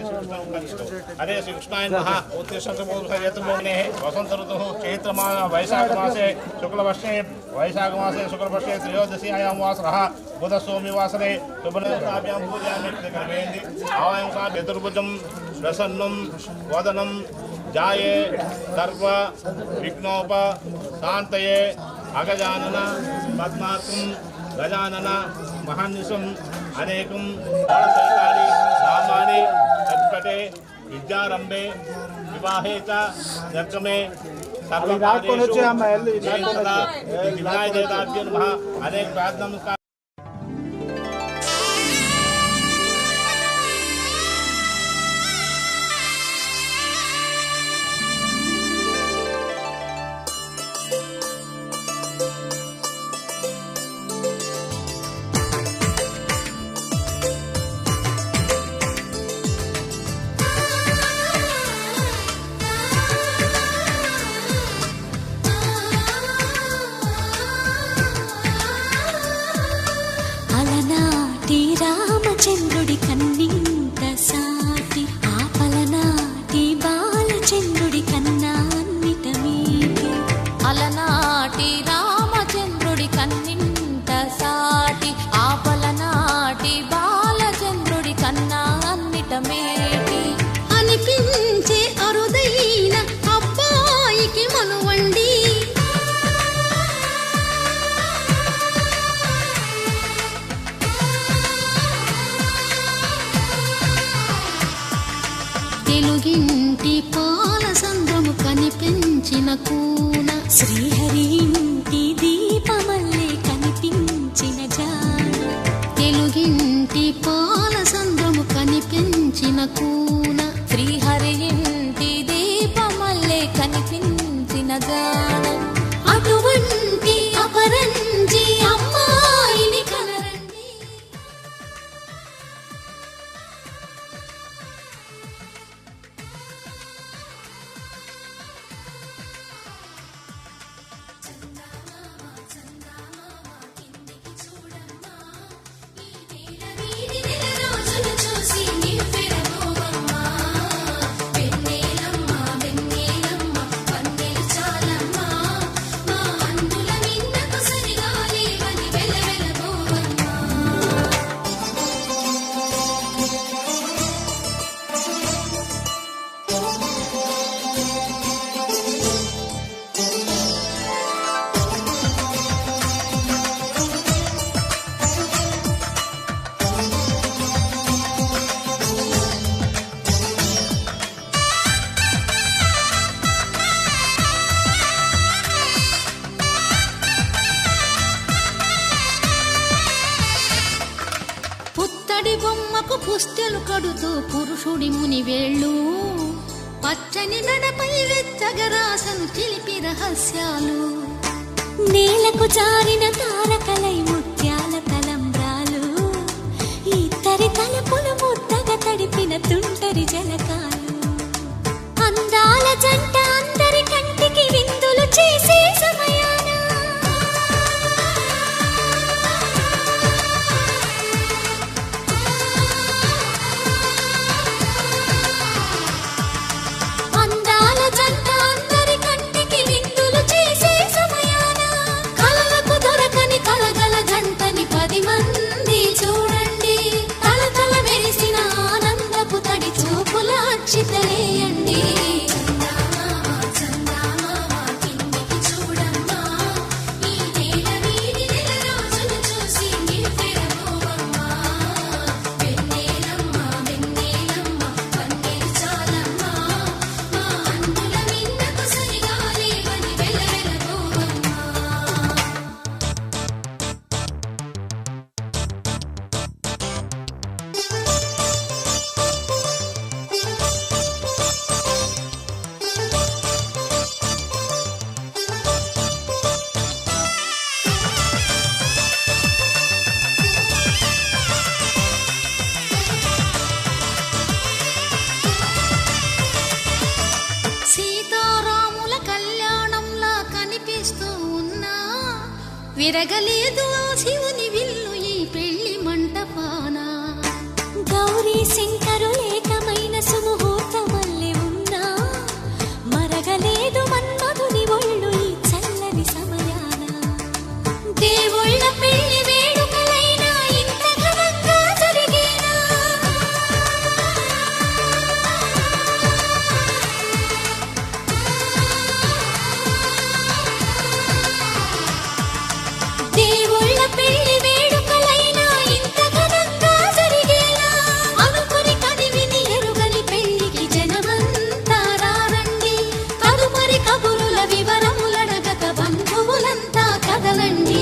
हरे श्री कृष्णाय नमः। वसंत ऋतु चैत्र वैशाख मासे शुक्लवर्षे शुक्रवर्षे त्रयोदश्यायां वासरः बुध सोमवासरे शुभनताभ्यां पूजयामि। आवाहं सा चतुर्भुजं प्रसन्नं वदनं जाये सर्व विघ्नोप शान्तये अगजानन पद्मार्कं गजानन महानिशम् अनेकं बालसहितानि नामानि तत्पटे विद्यारंभे विवाहे च जन्मे सर्वकार्येषु विघ्नाय देवताभ्यो नमः। अनेक प्रार्थना రామచంద్రుడి కన్నింత సాటి ఆపలనాటి బాలచంద్రుడి కన్నా అన్నిట మీటి అలనాటి రామచంద్రుడి కన్నింత సాటి ఆపలనాటి బాలచంద్రుడి కన్నా అన్నిట మేటి అనిపించే అరుదైన అబ్బాయికి మనువండి తెలుగింటి పాల సంద్రము కనిపించిన కూన శ్రీహరి ఇంటి దీపమల్లే కనిపించిన జాన తెలుగింటి పాల సంద్రము కనిపించిన కూన శ్రీహరి ఇంటి దీపమల్లే కనిపించిన జాన అటువంటి అపరంజి అమ్మాయిని కనరండి. పుత్తడి బొమ్మకు పుస్తెలు కడుతూ పురుషుడి ముని వేళ్ళు పచ్చని నడపై వెచ్చగరాసను చిలిపి రహస్యాలు నేలకు జారిన తారకలై ముత్యాల తలంబ్రాలు ఇద్దరి తలపులు ముద్దగా తడిపిన తుంటరి జలకాలు అందాల జంట అందరి కంటికి విందులు చేసే సమయాన విరగలేదు ఆ శివుని విల్లు ఈ పెళ్లి మంటపాన. గౌరీ శంకరు ఏకమైన సుముహూర్తమల్లె ఉన్నా మరగలేదు మన్మధుని ఒళ్ళు ఈ చల్లని సమయాన. దేవుళ్ళ పెళ్లి వేడుకలైనా ఇంత ఘనంగా జరిగేనా? దేవుళ్ళ పెళ్లి వేడుకలైనా ఇంత ఘనంగా జరిగేనా? అనుకుని కదివిని ఎరుగని పెళ్లికి జనమంతా రారండి. తదుపరి కబురుల వివరములడగక బంధువులంతా కదలండి.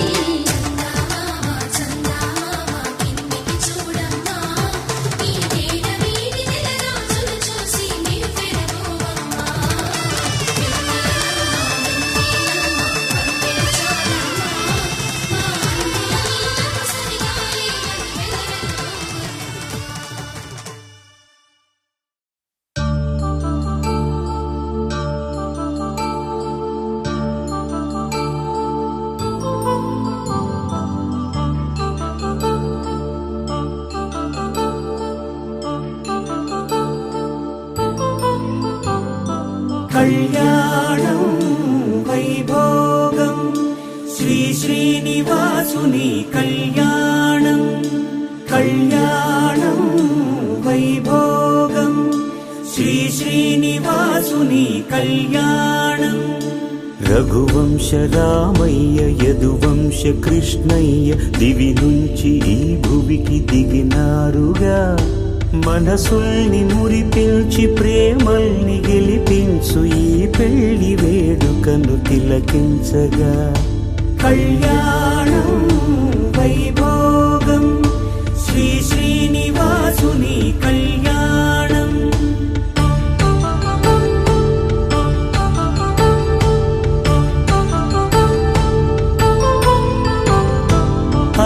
కళ్యాణం వైభోగం శ్రీ శ్రీనివాసుని కళ్యాణం. కళ్యాణం వైభోగం శ్రీ శ్రీనివాసుని కళ్యాణం. రఘువంశ రామయ్య యదువంశ కృష్ణయ్య దివి నుంచి ఈ భువికి దిగినారుగా. మనసుల్ని మురిపించి ప్రేమల్ని గెలిపించు ఈ పెళ్లి వేడుకను తిలకించగా. కళ్యాణం వైభోగం శ్రీ శ్రీనివాసుని కళ్యాణం.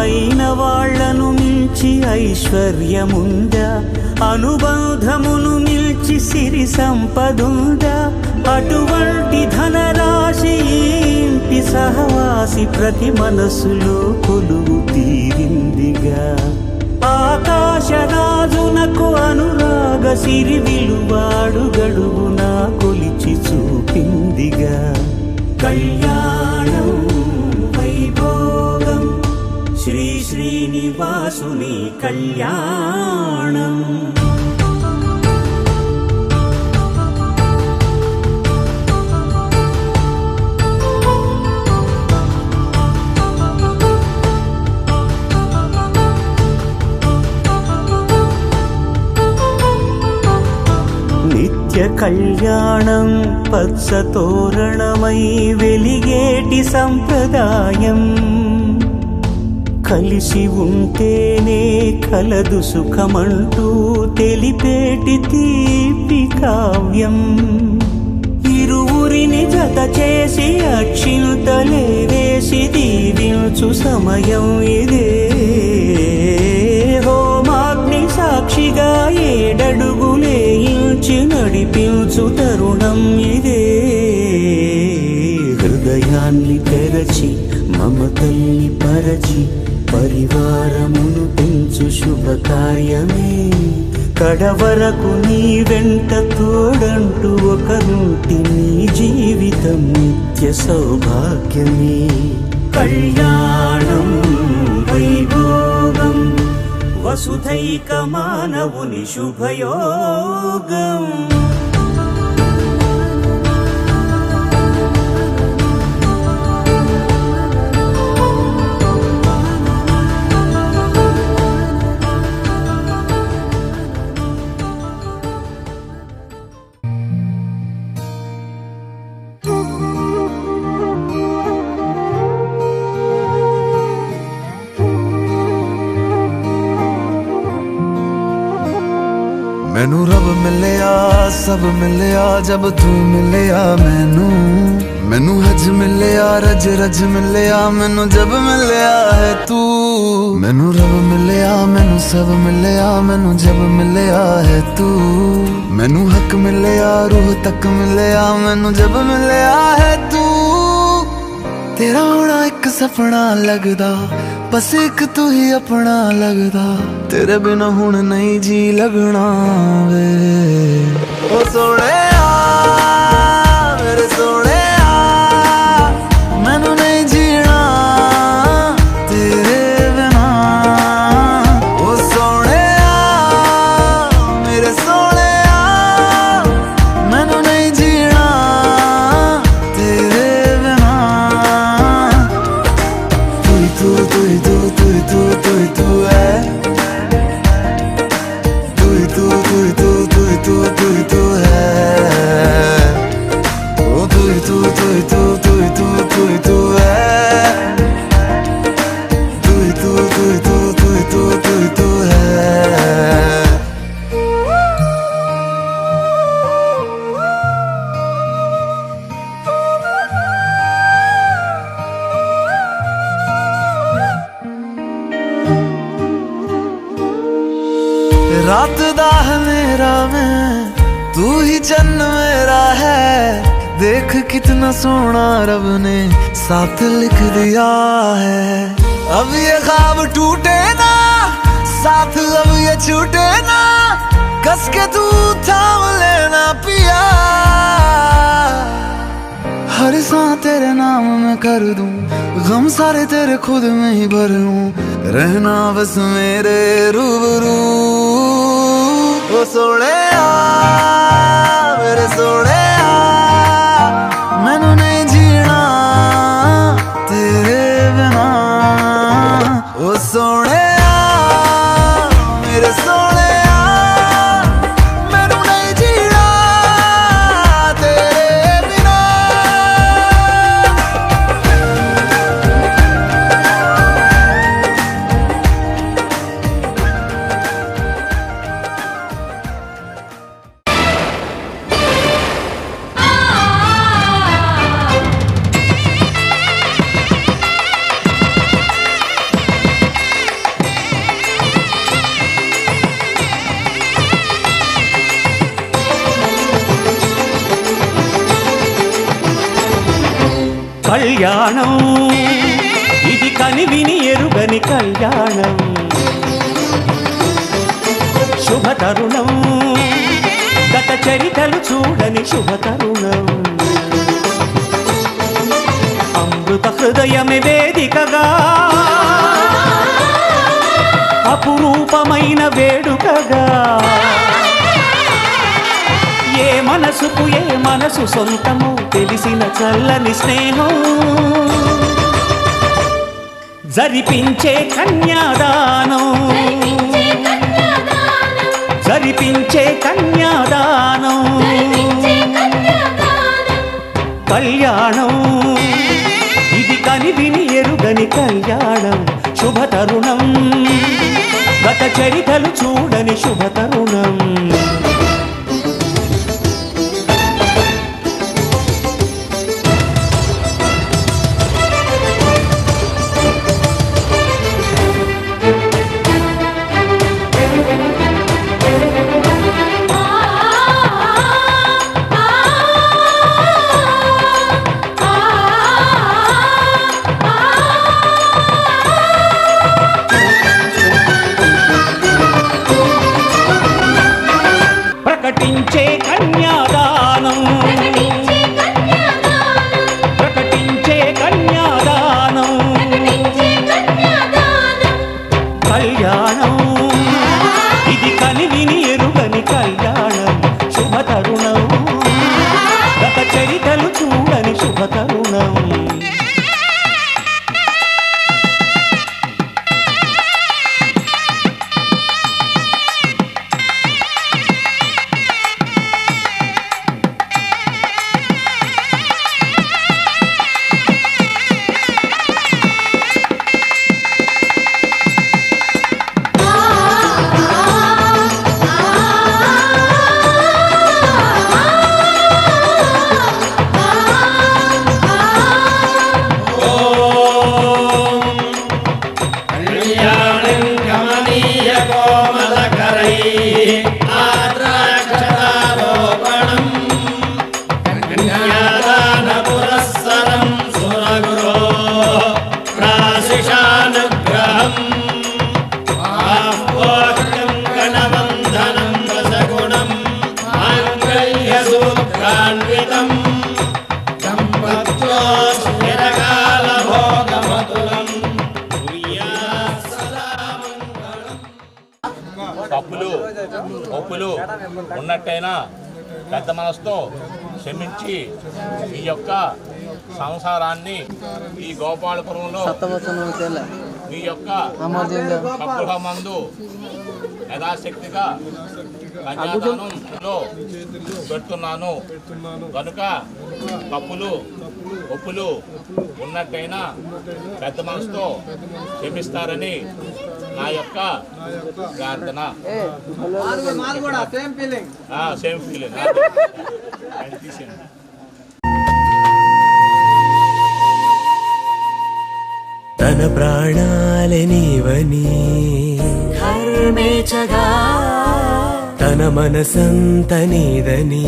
అయిన వాళ్లను మించి ఐశ్వర్యముందా? అనుబంధమును మిల్చి సిరి సంపదుందా? అటువంటి ధనరాశి ఇంటి సహవాసి ప్రతి మనసులో కొలువు తీరిందిగా. ఆకాశరాజునకు అనురాగ సిరి విలువాడు గడుగునా కొలిచి చూపిందిగా. కళ్యాణం వైభోగం శ్రీ శ్రీనివాసుని కళ్యాణం. నిత్య కళ్యాణం పచ్చ తోరణమై వెలిగేటి సంప్రదాయం. కలిసి ఉంటేనే కలదు సుఖమంటూ తెలిపేటి తీపి కావ్యం. ఇరువురిని జత చేసి అక్షింతలే వేసి దీవించు సమయం ఇదే. హోమాగ్ని సాక్షిగా ఏడడుగులే ఇంచి నడిపించు తరుణం ఇదే. హృదయాన్ని తెరచి మమతల్ని పరచి పరివారమును పెంచు శుభకార్యమే. కడవరకు నీ వెంట తోడంటూ ఒకరుంటి నీ జీవితం నిత్య సౌభాగ్యమే. కళ్యాణం వైభోగం వసుధైక మానవుని శుభయోగం. मैनू रब मिलया सब मिलया जब तू मिलया मैनू हज मिलया रज रज मिलया मैनू जब मिलया है तू। मैनू रब मिलया मैनू सब मिलया मैनू जब मिलया है तू। मैनू हक मिलया रूह तक मिलया मैनू जब मिलया है तू। तेरा होना एक सपना लगदा, बस एक तू ही अपना लगदा, तेरे बिना हुण नहीं जी लगना वे। ओ सोने मेरे सोने मैनू नहीं जीना तेरे बिना। ओ सोने मेरे सोने मैनू नहीं जीना तेरे बिना। तू तू तू तू तू तू तू तू है, तू तू तू तू तू तू तू तू है, ओ तू तू तू तू तू तू तू तू है, तू तू तू तू तू तू तू तू है। रात दा मेरा मैं, तू ही चन्न मेरा है, देख कितना सोना रब ने साथ लिख दिया है। अब ये ख्वाब टूटे ना, साथ अब ये छूटे ना, कस के तू थाम लेना पिया। हर सांस तेरे नाम में कर दूं, गम सारे तेरे खुद में ही भर लूं, रहना बस मेरे रूबरू। ओ सोने मेरे सोने मैनू नहीं जीना तेरे बिना। ओ सोने मेरे सोने मैनू नहीं जीना तेरे बिना। కళ్యాణం ఇది కనివిని ఎరుగని కళ్యాణం, శుభతరుణం గత చరితలు చూడని శుభతరుణం, అమృత హృదయమే వేదికగా అపురూపమైన వేడుకగా, ఏ మనసుకు ఏ మనసు సొంతము తెలిసిన చల్లని స్నేహం, జరిపించే కన్యాదానం, జరిపించే కన్యాదానం, కళ్యాణం ఇది కనివిని ఎరుగని కళ్యాణం, శుభతరుణం గత చరితలు చూడని శుభతరుణం. ఒప్పులు ఉన్నట్టయినా పెద్ద మనసుతో క్షమించి ఈ యొక్క సంసారాన్ని ఈ గోపాలపురంలో మీ యొక్క గృహమందు యథాశక్తిగా కన్యాదానంలో పెడుతున్నాను కనుక తప్పులు ఒప్పులు ఉన్నట్టయినా పెద్ద మనసుతో క్షమిస్తారని నా యొక్క ప్రార్థన. Same feeling. తన ప్రాణాలే నీవని ధర్మేచగా తన మనసంత నీదని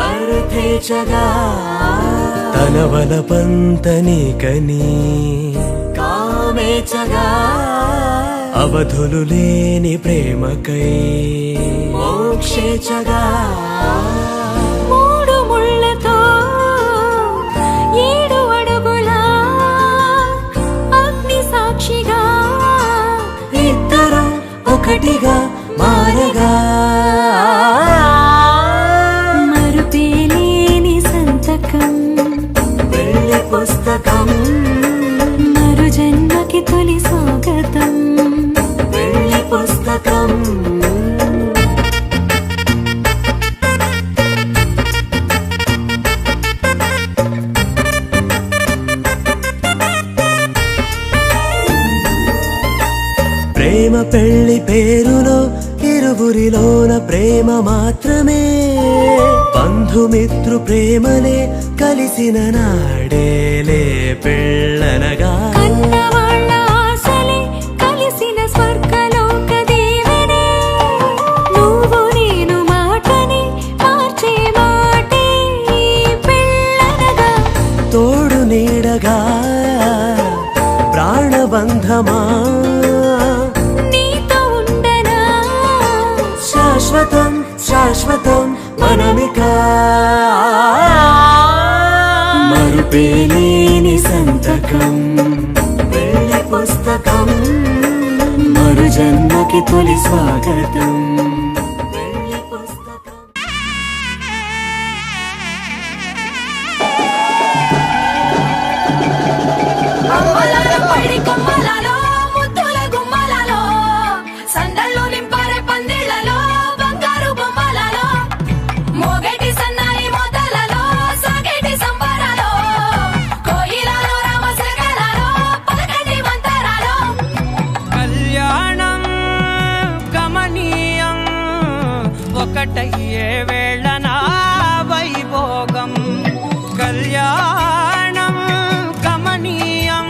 అర్థేచగా తన వలపంత నీకని కామేచగా అవధులు లేని ప్రేమకై మోక్షేచగా మూడు ముళ్ళతో 7 అడుగుల అగ్ని సాక్షిగా ఇద్దరు ఒకటిగా మారగా మరుపేలేని సంతకం వెళ్ళి పుస్తకం మరు జన్మకి తొలి స్వాగతం వెళ్ళి పుస్తకం ప్రేమ పెళ్లి పేరులో ఇరువురిలోన ప్రేమ మాత్రమే బంధుమిత్రు ప్రేమలే కలిసిన నాడేలే పెళ్ళనగా కన్నవాళ్ళ ఆశలే కలిసిన స్వర్గలోక దీవెనే నువ్వు నేను మాటని మార్చే మాటే పెళ్ళనగా తోడు నీడగా ప్రాణబంధమా నీతో ఉండనా శాశ్వతం శాశ్వతం మనమిక మరుపేలేని సంతకం వెళ్ళి పుస్తకం మరు జన్మకి తొలి స్వాగతం వెళ్ళి పుస్తకం. అమ్మలాల పడి కొమ్మలలో ముద్దుల గుమ్మలలో సందళ్ళు నింపారే పందిళ్లలో బంగారు బొమ్మలలో మోగేటి సన్నాయి మోతలలో సాగేటి సంబరాలో కోయిలలో రామశకలలో పలకటి మంతరాలో కళ్యాణం గమనీయం ఒకటయ్యే వేళ నా వైభోగం కళ్యాణం గమనీయం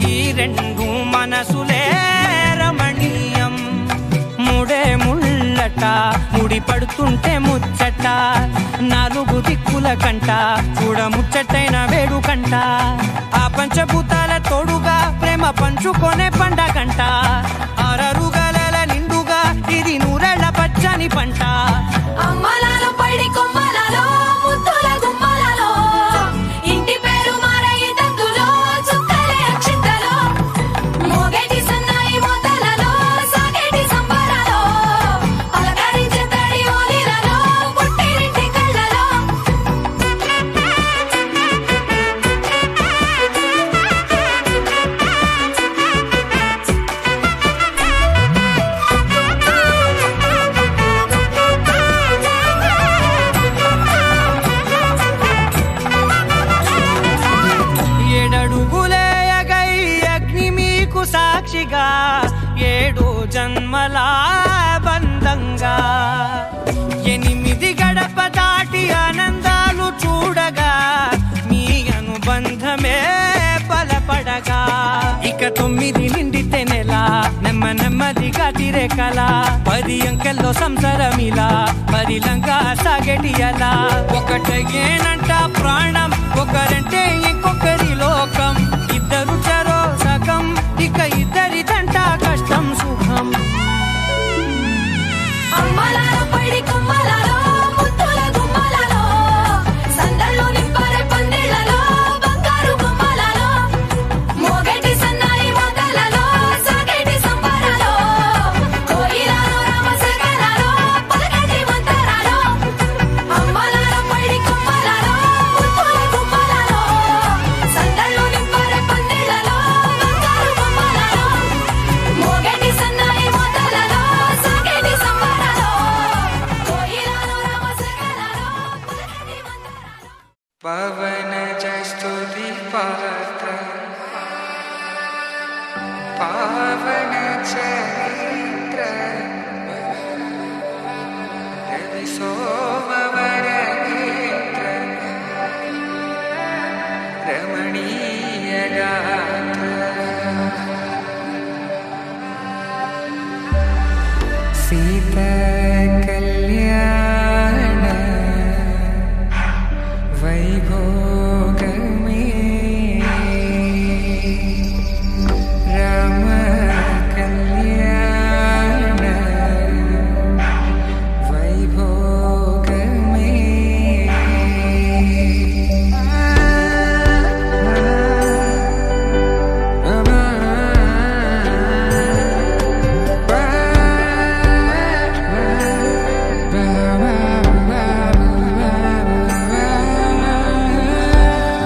ఈ రెండు మనసులే రమణీయం ముడే ముళ్ళట ముడి పడుతుంటే ముచ్చట 4 దిక్కుల కంట చూడ ముచ్చటైన వేడుకంట ఆ పంచభూతాల తోడుగా ప్రేమ పంచుకొనే పండగంట అరరుగల నిండుగా ఇది నూరెళ్ళ పచ్చని పంట అమ్మలాల పడి కొమ్మలలో ముద్దుల గుమ్మలలో ఇంటి పేరు మారయి తందులో చుక్కలే అక్షింతలో మోగేటి సన్నాయి మోతలలో సాగేటి సంబరాలో పలకరించే తడి ఓలిలలో పుట్టినింటి కళ్ళలో ఏడడుగులేయగై అగ్ని మీకు సాక్షిగా 7 జన్మల బంధంగా 8 గడప దాటి ఆనందాలు చూడగా మీ అనుబంధమే బలపడగా ఇక 9 నిండితే నెల నెమ్మదిగా తిరేకల 10 అంకెల్లో సంసారమిలా పరిలంగా సాగేటి అలా ఒకటేనంట ప్రాణం ఒకరంటే ఇంకొకరి లోకం ఇద్దరు చరో సగం ఇక ఇద్దరిదంట కష్టం సుఖం అమ్మలాల పడి కొమ్మలలో ముద్దుల గుమ్మలలో సందళ్ళు నింపారే పందిళ్లలో బంగారు గుమ్మలలో మోగేటి సన్నాయి మోతలలో సాగేటి సంబరాలో కోయిలలో రామశకలలో పావన చరిత్ర రవి సోమవర నేత్ర రమణీయ గాత్ర సీతా కళ్యాణ వైభోగమే రామ కళ్యాణ వైభోగమే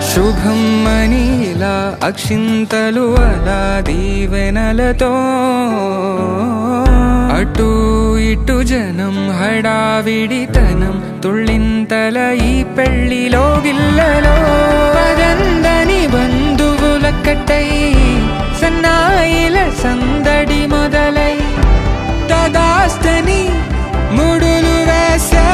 శుభం మనీలా అక్షింతలు అలా దీవెనలతో అటు ఇటు జనం హడావిడితనం తుళ్ళింతల ఈ పెళ్లిలో గిల్లలో పదందని బంధువులక్కటై సన్నాయిల సందడి మొదలై తదాస్తని ముడులు వేసా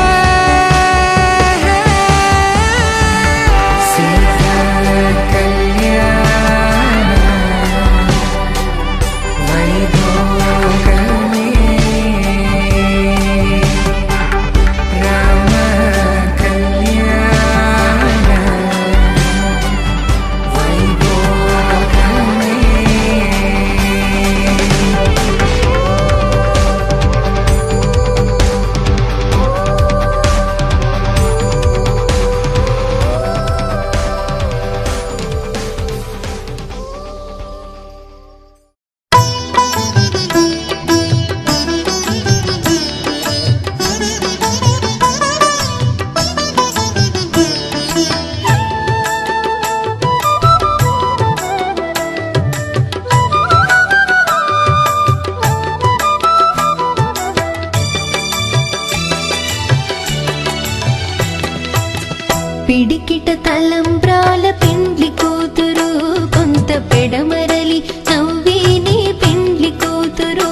పిడికిట తలంబ్రాల పెండ్లి కూతురు కొంత పెడమరలి నవ్వేనే పెండ్లి కూతురు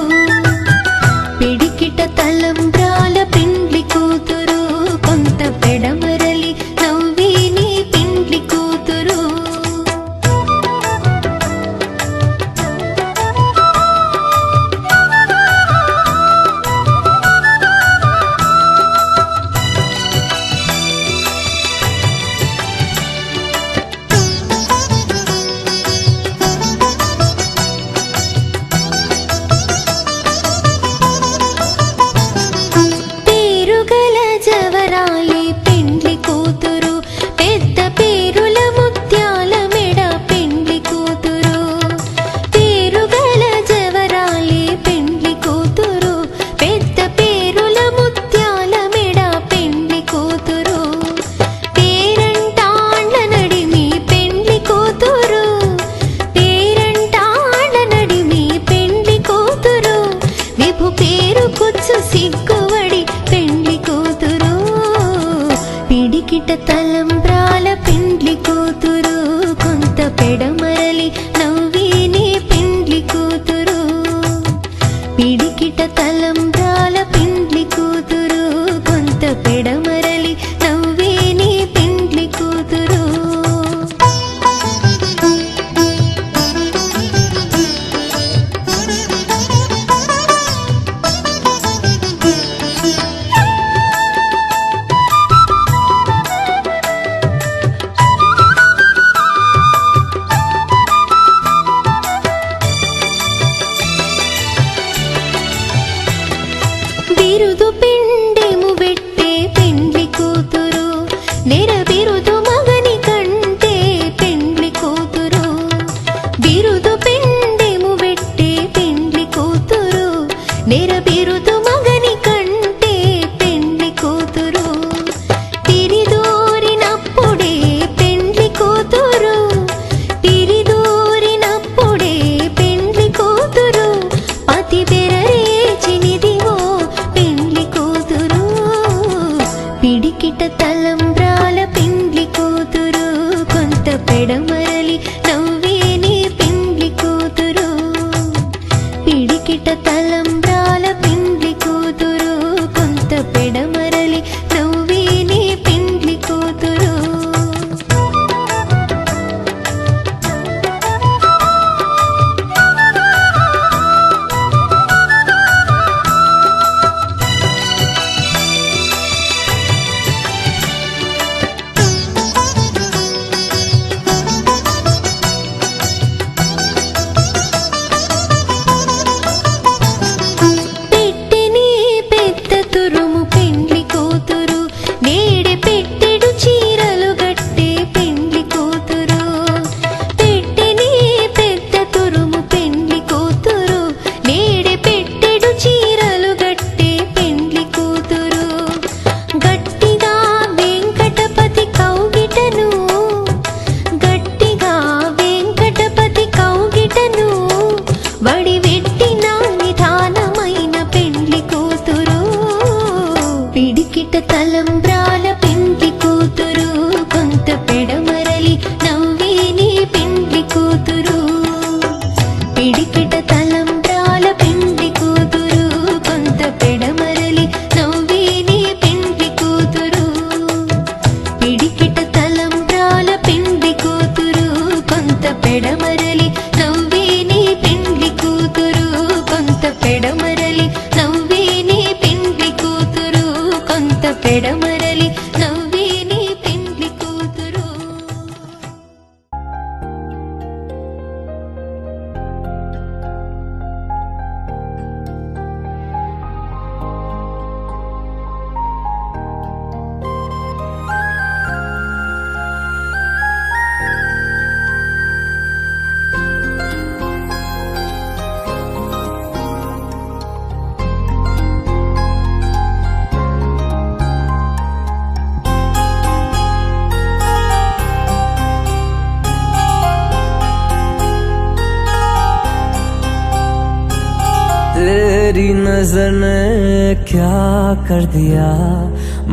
పిడికిట తలంబ్రాల పెండ్లి కూతురు కొంత పెడమరలి నవ్వేనే పెండ్లి కూతురు సిగ్గువడి పెండ్లి కూతురు పిడికిట తలంబ్రాల పెండ్లి కూతురు కొంత పెడమరలి నవ్వేనే పెండ్లి కూతురు పిడికిట తలంబ్రాల పెండ్లి కూతురు కొంత పెడమరలి నవ్వేనే పెండ్లి కూతురు तेरी नजर ने क्या कर दिया,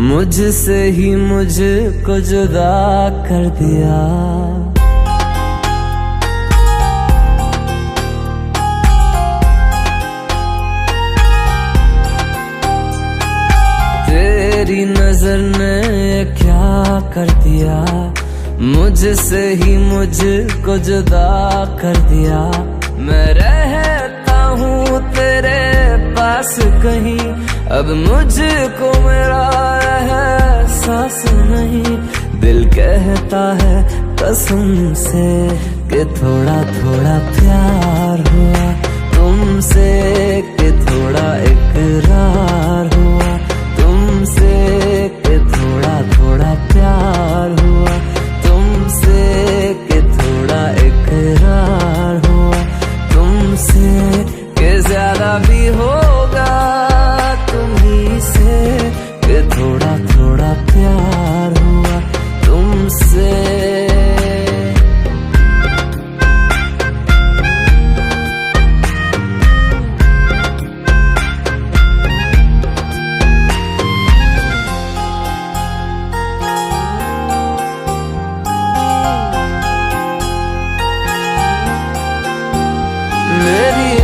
मुझसे ही मुझको जुदा कर दिया। तेरी नजर ने क्या कर दिया, मुझसे ही मुझको जुदा कर दिया। मैं रहता हूँ तेरे पास कहीं, अब मुझको मेरा एहसास नहीं। दिल कहता है कसम से कि थोड़ा थोड़ा प्यार हुआ तुमसे, कि थोड़ा इकरार हुआ तुमसे, कि थोड़ा थोड़ा प्यार हुआ तुमसे, कि थोड़ा इकरार हुआ तुमसे, कि ज्यादा भी होगा तुम्ही से, कि थोड़ा थोड़ा प्यार हुआ तुमसे।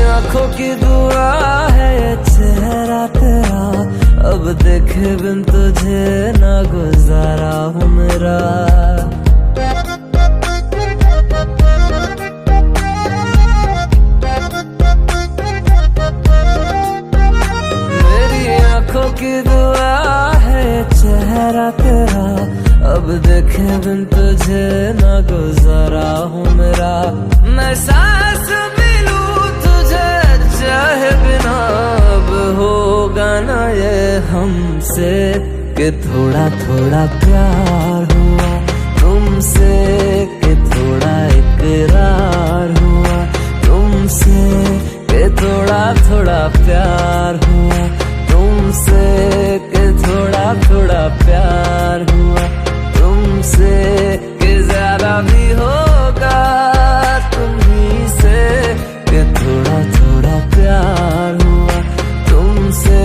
आँखों की दुआ है चेहरा तेरा, अब देखे बिन तुझे ना गुजारा हूँ मेरा। मेरी आँखों की दुआ है चेहरा तेरा, अब देखे बिन तुझे ना गुजारा हूँ मेरा। मैं सांस चाहे बिना अब होगा ना ये हमसे, कि थोड़ा थोड़ा प्यार हुआ तुमसे, कि थोड़ा इकरार हुआ तुमसे, कि थोड़ा थोड़ा प्यार हुआ तुमसे, कि थोड़ा थोड़ा प्यार हुआ तुमसे, कि ज्यादा भी होगा तुम्ही से, कि थोड़ा थोड़ा प्यार हुआ तुमसे,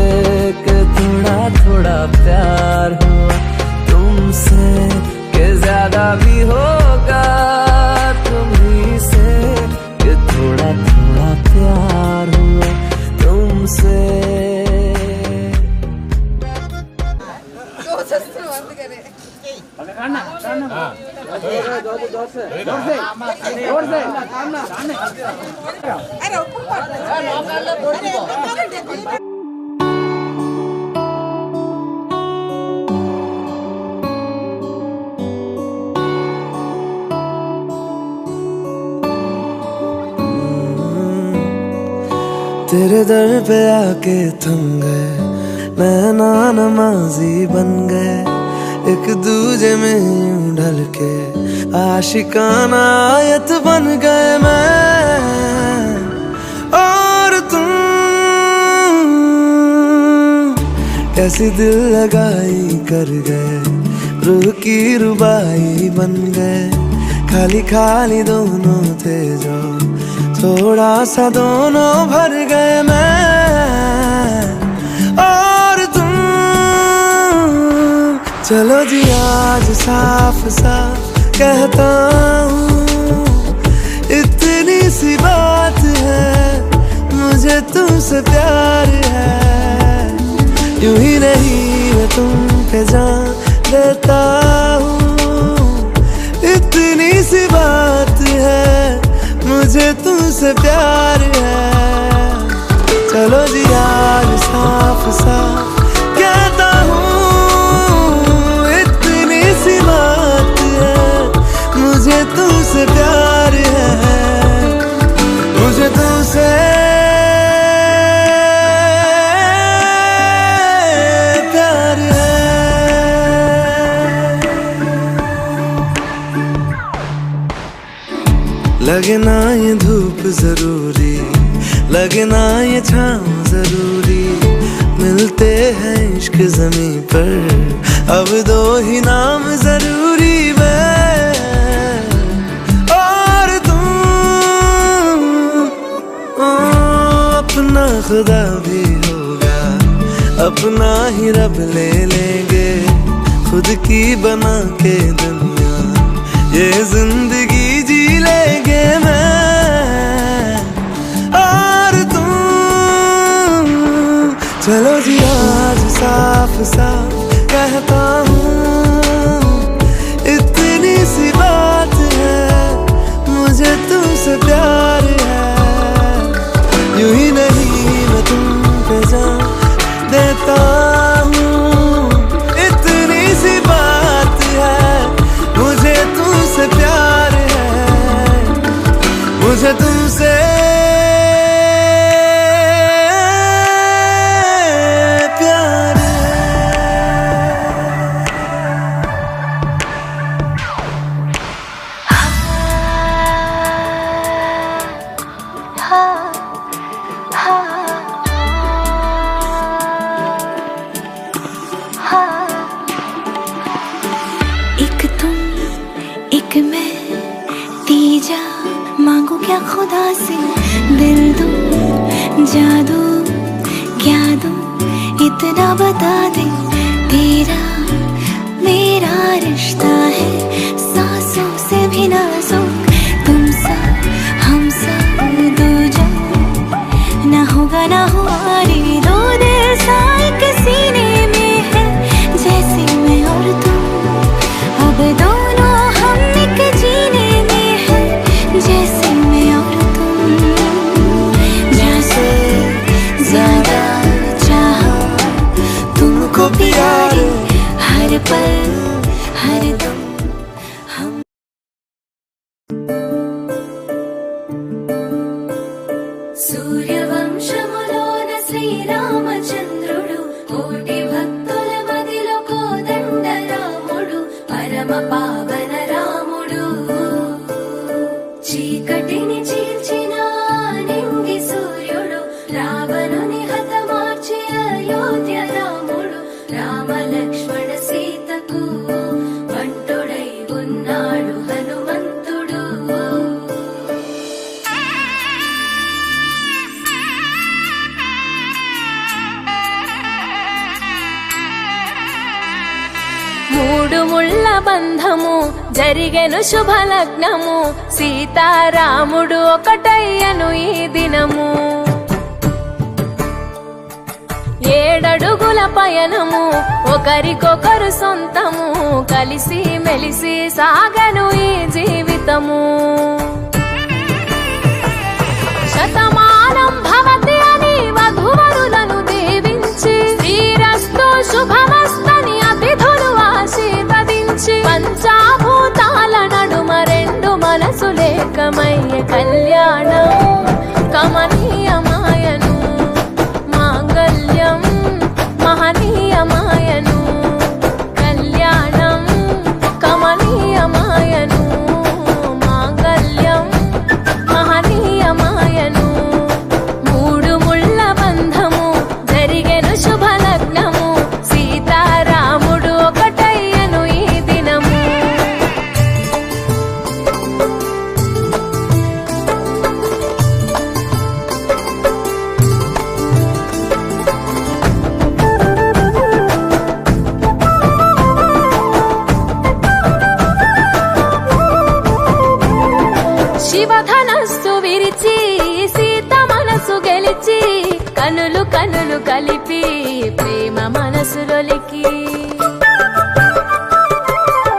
कि थोड़ा थोड़ा प्यार हुआ तुमसे, कि ज्यादा भी होगा तुम्ही से, कि थोड़ा थोड़ा प्यार हुआ तुमसे। तेरे दर पे आके थम गए, नैना नमाजी बन गए, एक दूजे में यूं ढल के आशिकाना आयत बन गए मैं और तुम। कैसी दिल लगाई कर गए, रूह की रुबाई बन गए, खाली खाली दोनों थे जो थोड़ा सा दोनों भर गए मैं और तुम। चलो जी आज साफ साफ कहता हूँ, इतनी सी बात है, मुझे तुमसे प्यार है। यूं ही नहीं मैं तुम पे जान देता हूँ, इतनी सी बात है, मुझे तुमसे प्यार है। चलो जी आज साफ साफ कहता हूँ, इतनी सी बात है, मुझे तुमसे प्यार है, मुझे तुमसे प्यार है। लगे ना ये धूप जरूरी, लगे ना ये छाँव जरूरी, मिलते हैं इश्क ज़मीं पर अब दो ही नाम जरूरी, मैं और तुम। अपना खुदा भी होगा, अपना ही रब ले लेंगे, खुद की बना के दुनिया ये जिंदगी जी लेंगे मैं और तुम। चलो जी आज साफ साफ कहता हूँ, इतनी सी बात है, मुझे तुमसे प्यार है, यूं ही नहीं मैं तुम पे जान देता हूँ, इतनी सी बात है, मुझे तुमसे प्यार है, मुझे तुमसे प्यार है। एक तुम एक मैं तीजा मांगू क्या खुदा से, दिल दूं जादू क्या दूं इतना बता दे, तेरा मेरा रिश्ता है सांसों से भी नाजुक, तुम सा हम सा दूजा ना होगा ना हुआ रे, दो दिल सा एक सीने में है जैसे मैं और तुम, अब दोनों हम एक जीने में है जैसे मैं और तुम, जैसे ज्यादा चाहा तुमको प्यारे हर पल हर दम हम। సూర్యవంశములోన శ్రీరామచంద్రుడు, కోటి భక్తుల మదిలో కోదండ రాముడు, పరమ పావన రాముడు, చీకటిని చీల్చిన నింగి సూర్యుడు, రావణుని హతమార్చి అయోధ్య రాముడు, రామ లక్ష్మణ సీతకు వంటుడై ఉన్నాడు హనుమంతుడు. మూడు ముళ్ళ బంధము జరిగెను శుభలగ్నము, సీతారాముడు ఒకటయ్యను ఈ దినము, ఏడడుగుల పయనము ఒకరికొకరు సొంతము, కలిసి మెలిసి సాగను ఈ జీవితము, శతమానం భవతి అని వధువరులను దీవించి, శ్రీరస్తు శుభమస్తని అతిథులు ఆశీర్వదించి, పంచాభూతాల నడుమ రెండు మనసులేకమయ్యే కళ్యాణం కమనీయమాయను, మాంగళ్యం మహనీయమాయను, కళ్యాణం కమనీయమాయను, మాంగళ్యం మహనీయమాయను, మూడు ముళ్ళ బంధము జరిగెను శుభలగ్నము, సీతారాముడు ఒకటయ్యను ఈ దినము. శివధనస్సు విరిచి సీత మనసు గెలిచి, కనులు కనులు కలిపి ప్రేమ మనసులొలికి,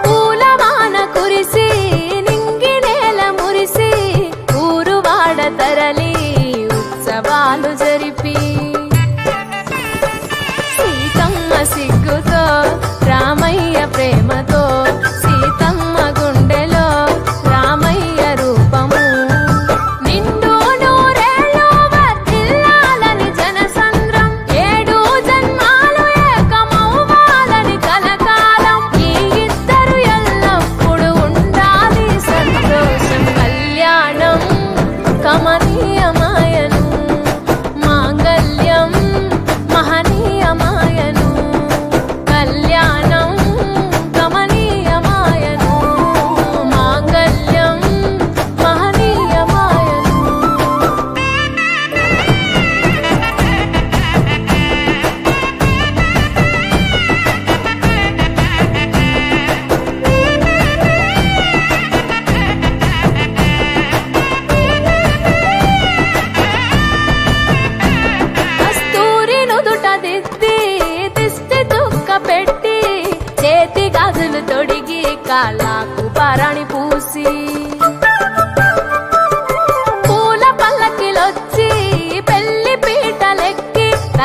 పూలవాన కురిసి నింగి నేల మురిసి, ఊరువాడ తరలి ఉత్సవాలు జరిపి, సీతమ్మ సిగ్గుతో రామయ్య ప్రేమతో, సీతమ్మ గుండెలో రామయ్య రూపము, నిండు నూరేళ్ళు వర్ధిల్లాలని జనసంద్రం, ఏడు జన్మాలు ఏకమవ్వాలని కలకాలం, ఈ ఇద్దరు ఎల్లప్పుడూ ఉండాలి సంతోషం, కళ్యాణం కమనీయమాయను, మాంగళ్యం మహనీయమాయను, కళ్యాణం కమనీయమాయను, మాంగళ్యం మహనీయమాయను.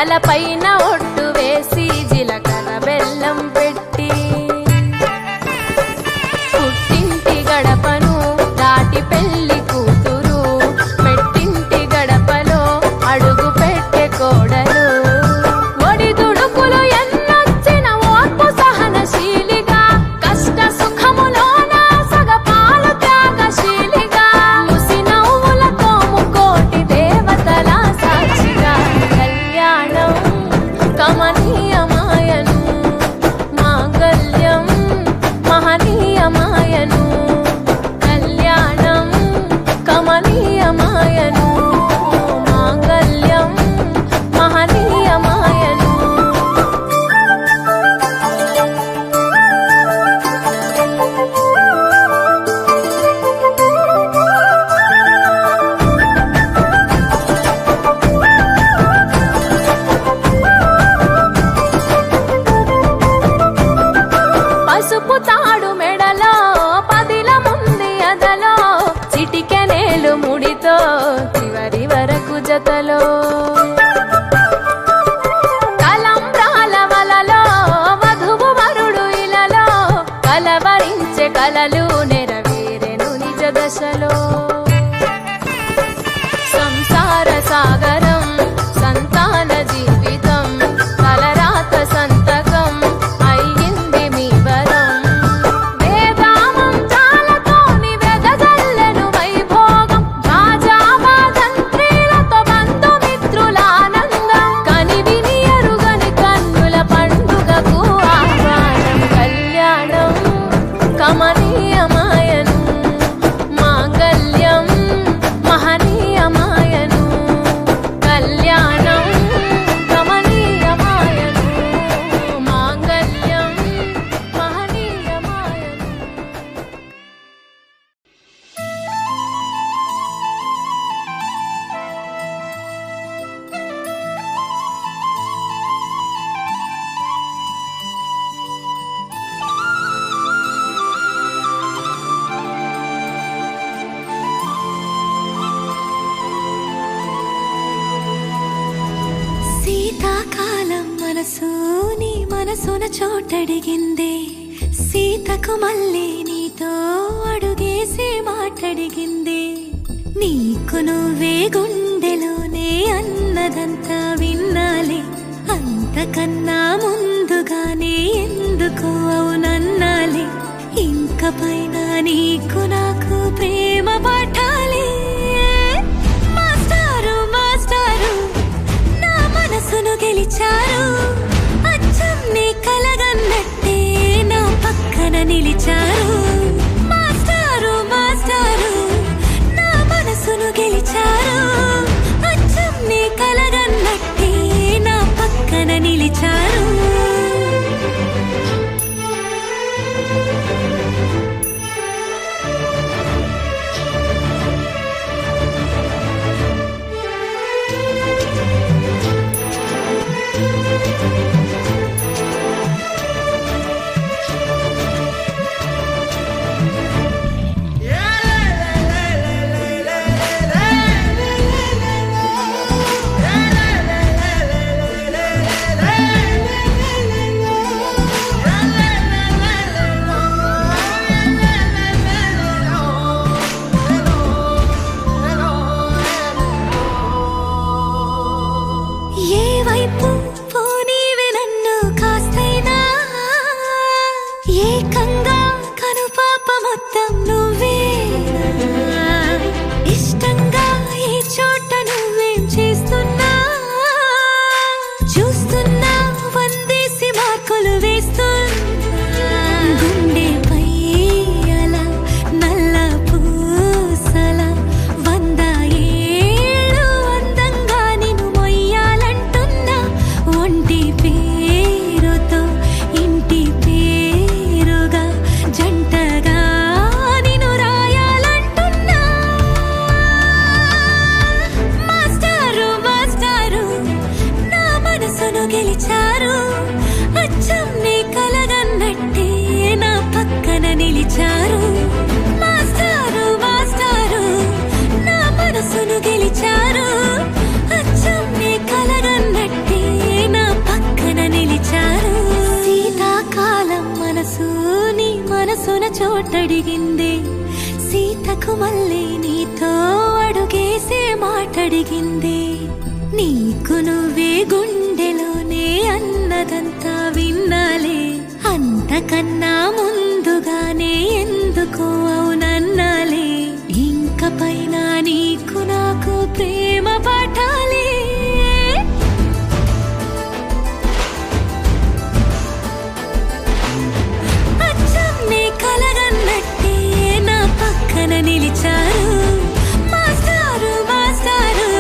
తలపైన ఒట్టు వేసి జీలకర్ర బెల్లం పెట్టి పుట్టింటి గడపను దాటి పెళ్లి కూతురు మెట్టింటి గడపలో అడుగు పెట్టే కోడలు ఒడిదుడుకులు ఎన్నొచ్చిన ఓర్పు సహనశీలిగా కష్ట సుఖములోన సగపాలు త్యాగశీలిగా ముసి నవ్వులతో ముకోటి దేవతల సాక్షిగా కళ్యాణం కమనీయమాయను మాంగళ్యం మహనీయమాయను కళ్యాణం కమనీయమాయను మాంగళ్యం మహనీయమాయను పసుపు తాడు మెడలో పదిల ముంది అదలో చిటికెనేలు ముడితో చివరి వరకు జతలో తలంబ్రాల వలలో వధువు వరుడు ఇలలో కలవరించే కలలు నెరవేరెను నిజ దశలో సంసార సాగరం సంతాన జీవితం తలరాత సంతకం అయ్యింది మీ వరం వేదామం చాలతోని వెదజల్లెను వైభోగం భాజావాదంత్రీలతో బంధుమిత్రుల ఆనందం కనివిని ఎరుగని కన్నుల పండుగకు ఆహ్వానం కళ్యాణం కమనీయమాయను మాంగళ్యం మహనీయమాయను కళ్యాణం కమనీయమాయను మాంగళ్యం మహనీయమాయను శీతాకాలం మనసు నీ మనసున చోటడిగిందే సీతకు మళ్ళీ నీతో అడుగేసి మాటడిగిందే నీకు నువ్వే గుండెలోనే అన్నదంతా విన్నాలే అంతకన్నా ముందుగానే ఎందుకు అవునన్నాలే ఇంక పైన నీకు నాకు ప్రేమ పాఠాలే మాస్టారు మాస్టారు నా మనసును గెలిచారు అచ్చం నీ కలగన్నట్టే నా పక్కన నిలిచారు మాస్టారు మాస్టారు నా మనసును గెలిచారు అచ్చం నీ కలగన్నట్టే నా పక్కన నిలిచారు మాటడిగిందే నీకు నువ్వే గుండెలోనే అన్నదంతా విన్నాలే అంతకన్నా ముందుగానే ఎందుకో అవునన్నాలే ఇంక పైన నీకు నాకు ప్రేమ పాఠాలే అచ్చం నీ కలగన్నట్టే నా పక్కన నిలిచారు మాస్టారు మాస్టారు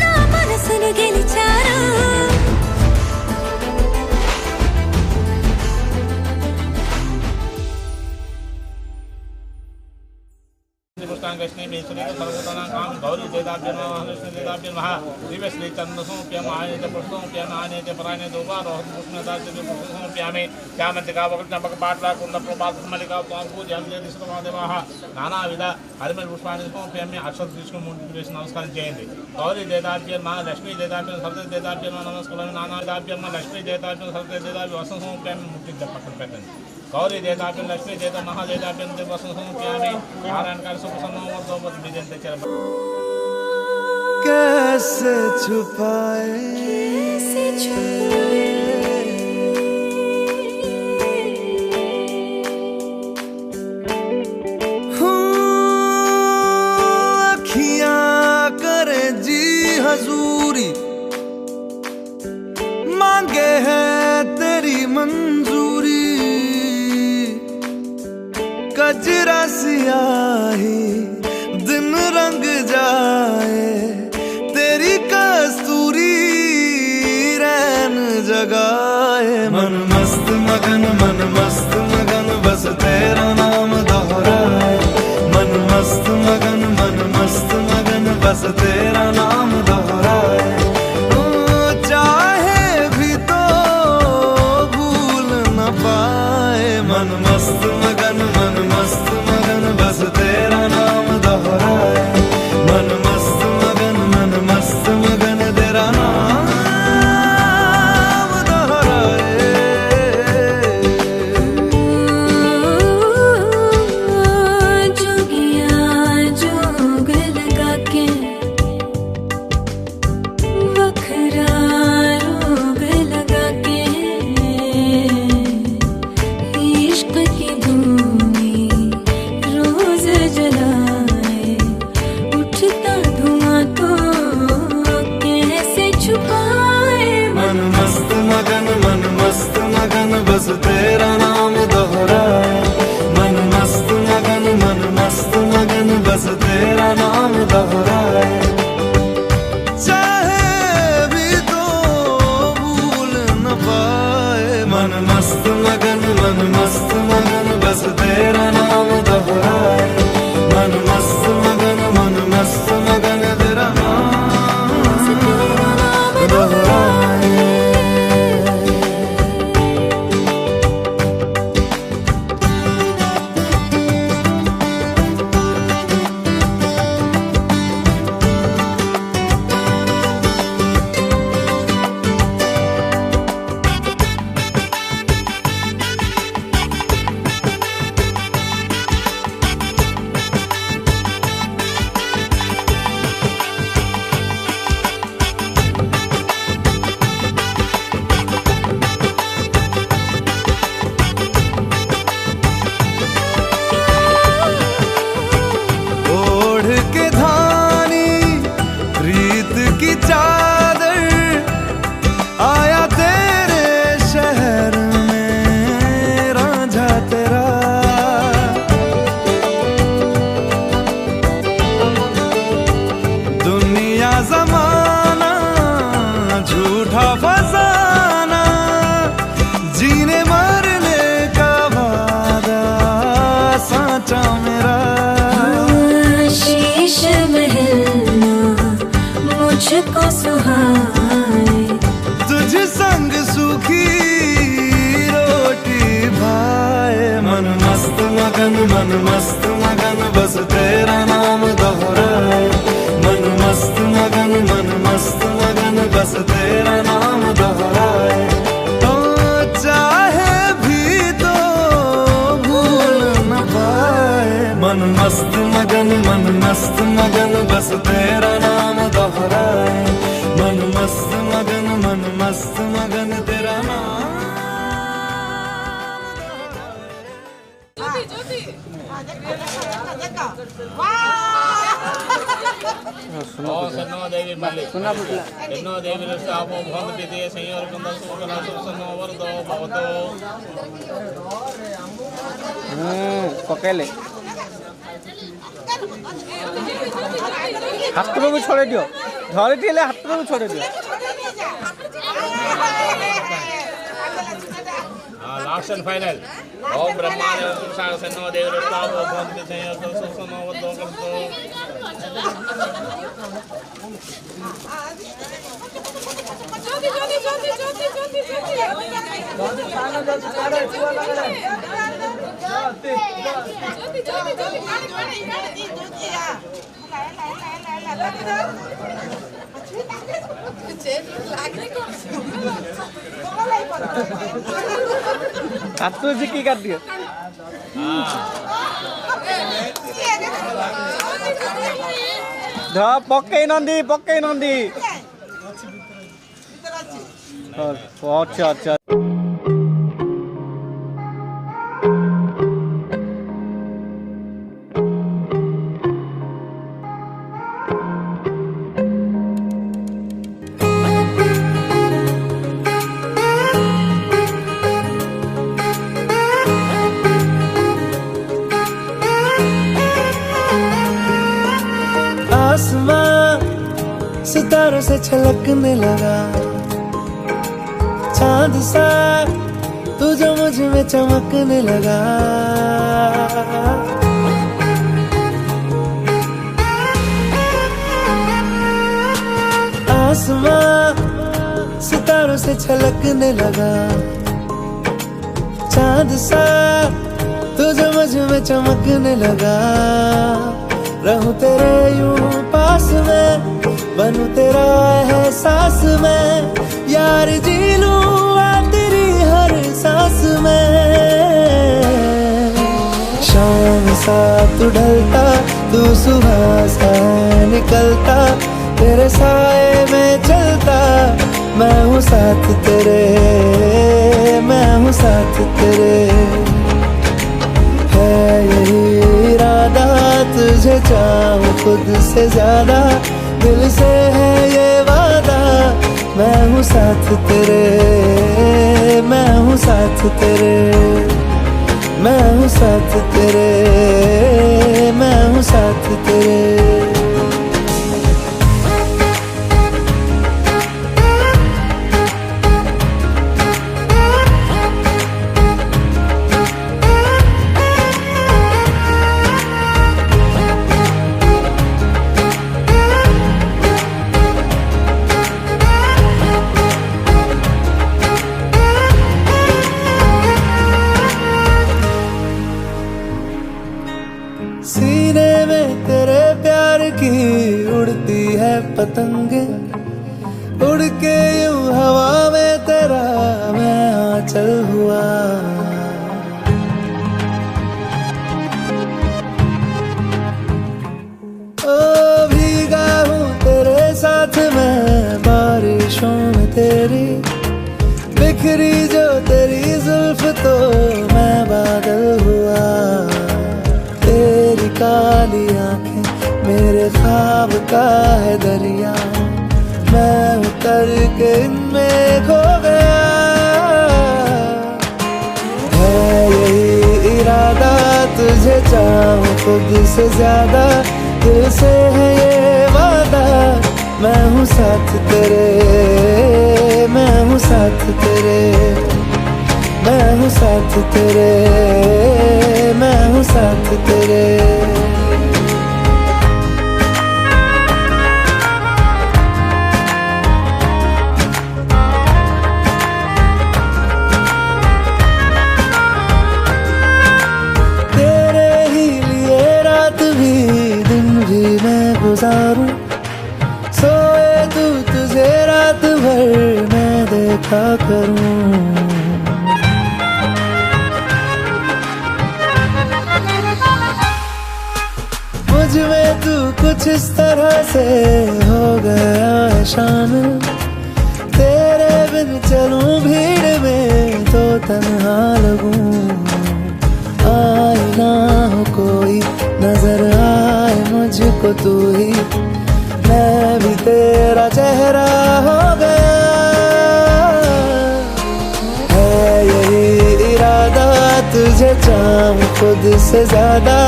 నా మనసును గెలిచారు गौरी देदाभ्यर्म महालक्ष्मी देदाभ्यर्म महा दिव्य श्री चंद्र समर्प्यामि आनेते पुष्पमप्यामि आनेते परायणे दोबा रोहत पुष्पदाते पुष्पमप्यामि चामंतिका वक्रटंबक पाटला कुंड प्रभात मल्लिका स्वाम पूजयामि जयदिष्टमादेवाः नानाविध हरिमल पुष्पाणि समर्प्यामि अक्षत తీసుకుని ముందుకు వేసి నమస్కారం చేయండి గౌరీ దేదాభ్యర్మ లక్ష్మీ దేదాభ్యర్మ సరస్వతి దేదాభ్యర్మ నమస్కారం నానా దేదాభ్యర్మ లక్ష్మీ దేదాభ్యర్మ సరస్వతి దేదాభ్యర్మ వసంత సమర్ప్యామి ముక్తి పక్కన పెట్టండి गौरी देदाभ्यं लक्ष्मी देदा महादेदाभ्यं देवसं समर्पयामि नारायण का सुख सम्मान विजयन्ते चल कैसे छुपाए अखियां करे जी हजूरी मांगे है तेरी मंजूरी कजरा सियाही दिन रंग जाए तेरी कस्तूरी रैन जगाए मन मस्त मगन बस तेरा नाम दोहराए मन मस्त मगन बस तेरा नाम दोहराए चाहे भी तो भूल न पाए मन मस्त मगन बस तेरा नाम दोहराए मन मस्त मगन तेरा नाम दोहराए जोगिया जोग लगा के वखरा रोग लगा के इश्क की धूनी रोज जलाए उठता धुआं तो कैसे छुपाए मन मस्त मगन बस तेरा नाम दोहराए मन मस्त मगन बस तेरा नाम दोहराए चाहे भी तो भूल न पाए मन मस्त मगन बस तेरा नाम दोहराए मन मस्त मगन तेरा नाम दोहराए ओढ़ के धानी प्रीत की चादर आया तेरे शहर में रांझा तेरा दुनिया जमाना झूठा फसाना जीने मरने का वादा साचा मेरा शीश महलना मुझको सुहाए तुझ संग सूखी रोटी भाए मन मस्त मगन बस तेरा नाम दोहराए मन मस्त मगन बस तेरा नाम दोहराए तो चाहे भी तो भूल न पाए मन मस्त मगन बस तेरा नाम दोहराए ओम सन्नो देवी बल्ली सन्नो देवी रसापो भवन्ति ते संयोगं सुकला सुसन्नो वरदो भवतो पकेले हाथ को भी छोड़ दियो धरे दिले हाथ को भी छोड़ दियो लास्ट एंड फाइनल ओम ब्रह्मांड सन्नो देवी रसापो भवन्ति ते संयोगं सुसन्नो वरदो भवतो हाथ जी की कर दियो पक्के नंदी अच्छा अच्छा आसमां सितारों से छलकने लगा चांद सा तू जो मुझ में चमकने लगा आसमां सितारों से छलकने लगा चांद सा तू जो मुझ में चमकने लगा रहूं तेरे यूं पास में बनूं तेरा एहसास में यार जी लूं तेरी हर सांस में शाम सा तू ढलता तू सुबह सा निकलता तेरे साए में चलता मैं हूँ साथ तेरे मैं हूँ साथ तेरे है यही इरादा तुझे चाहूं खुद से ज्यादा दिल से है ये वादा मैं हूँ साथ तेरे मैं हूँ साथ तेरे मैं हूँ साथ तेरे मैं हूँ साथ तेरे सीने में तेरे प्यार की उड़ती है पतंगे उड़ के यूं हवा में तेरा मैं आंचल हुआ ओ भीगा हूँ तेरे साथ मैं बारिशों में तेरी बिखरी जो तेरी जुल्फ तो मैं बादल हुआ तेरी काली आंखें मेरे ख्वाब का है दरिया मैं उतर के इनमें खो गया है यही इरादा तुझे चाहूं खुद से ज्यादा दिल से है ये वादा मैं हूँ साथ तेरे मैं हूँ साथ तेरे मैं हूँ साथ तेरे मैं हूँ साथ तेरे तेरे ही लिए रात भी दिन भी मैं गुजारूं सोए तू तुझे रात भर मैं देखा करूं मुझ में तू कुछ इस तरह से हो गया है शामिल तेरे बिन चलूं भीड़ में तो तन्हा लगूं आईना हो कोई को तू ही, मैं भी तेरा चेहरा हो गया। है यही इरादा तुझे चाहूं खुद से ज्यादा,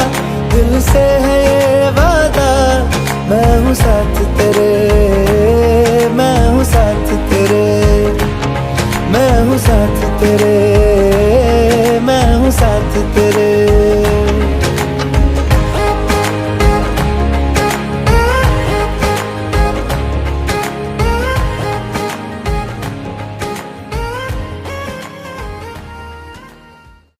दिल से है ये वादा, मैं हूँ साथ तेरे